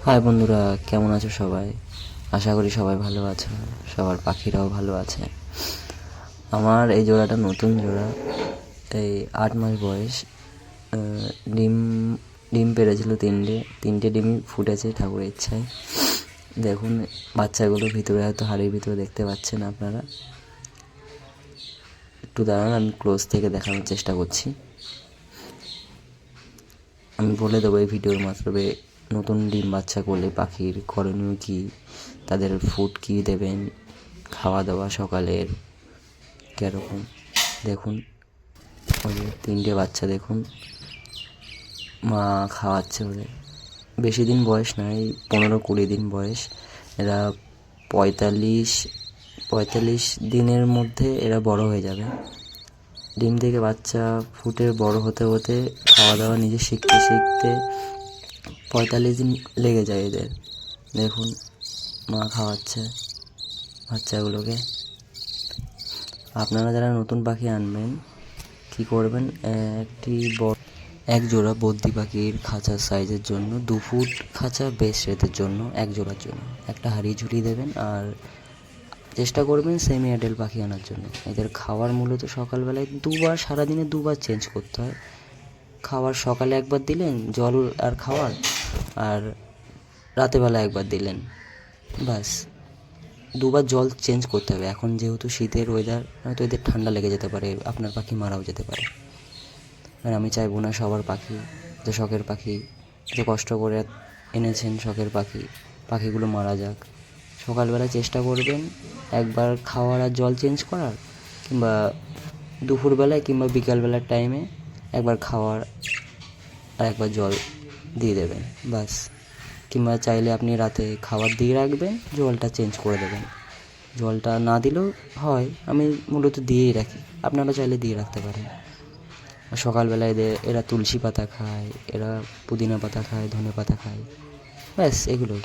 High বন্ধুরা, কেমন আছো সবাই? আশা করি সবাই ভালো আছো, সবার পাখিরাও ভালো আছে। আমার এই জোড়াটা নতুন জোড়া, এই 8 মাস বয়স। ডিম ডিম পেড়েছিল তিনটে ডিমই ফুটেছে ঠাকুরের ইচ্ছায়। দেখুন বাচ্চাগুলো ভিতরে, হয়তো হাড়ির ভিতরে দেখতে পাচ্ছেন আপনারা। একটু দাঁড়ান, আমি ক্লোজ থেকে দেখানোর চেষ্টা করছি। আমি বলে দেবো এই ভিডিওর মাধ্যমে নতুন ডিম বাচ্চা করলে পাখির করণীয় কী, তাদের ফুড কী দেবেন, খাওয়া দাওয়া সকালের কীরকম। দেখুন ওই তিনটে বাচ্চা, দেখুন মা খাওয়াচ্ছে ওদের। বেশি দিন বয়স নয়, 15-20 দিন বয়স। এরা 45 দিনের মধ্যে এরা বড় হয়ে যাবে। ডিম থেকে বাচ্চা ফুটে বড় হতে হতে খাওয়া দাওয়া নিজে শিখতে শিখতে 45 দিন লেগে যায় এদের। দেখুন মা খাওয়াচ্ছে বাচ্চাগুলোকে। আপনারা যারা নতুন পাখি আনবেন কি করবেন, এক জোড়া বদ্রি পাখির খাঁচার সাইজের জন্য 2 ফুট খাঁচা বেশ রেতের জন্য এক জোড়ার জন্য একটা হাঁড়ি ঝুড়ি দেবেন। আর চেষ্টা করবেন সেমি অ্যাডাল পাখি আনার জন্য। এদের খাওয়ার মূলত সকালবেলায় সারাদিনে দুবার চেঞ্জ করতে হয়। খাওয়ার সকালে একবার দিলেন জল আর খাওয়ার, আর রাতেবেলা একবার দিলেন, ব্যাস। দুবার জল চেঞ্জ করতে হবে। এখন যেহেতু শীতের ওয়েদার, হয়তো এদের ঠান্ডা লেগে যেতে পারে, আপনার পাখি মারাও যেতে পারে। আর আমি চাইবো না সবার পাখি, যে শখের পাখি, যে কষ্ট করে এনেছেন শখের পাখিগুলো মারা যাক। সকালবেলা চেষ্টা করবেন একবার খাওয়ার আর জল চেঞ্জ করার, কিংবা দুপুরবেলায় কিংবা বিকালবেলার টাইমে একবার খাওয়ার আর একবার জল দিয়ে দেবেন, ব্যাস। কিংবা চাইলে আপনি রাতে খাবার দিয়ে রাখবেন, জলটা চেঞ্জ করে দেবেন। জলটা না দিলেও হয়, আমি মূলত দিয়েই রাখি, আপনারা চাইলে দিয়ে রাখতে পারেন। আর সকালবেলা এরা তুলসী পাতা খায়, এরা পুদিনা পাতা খায়, ধনে পাতা খায়, ব্যাস এগুলোই।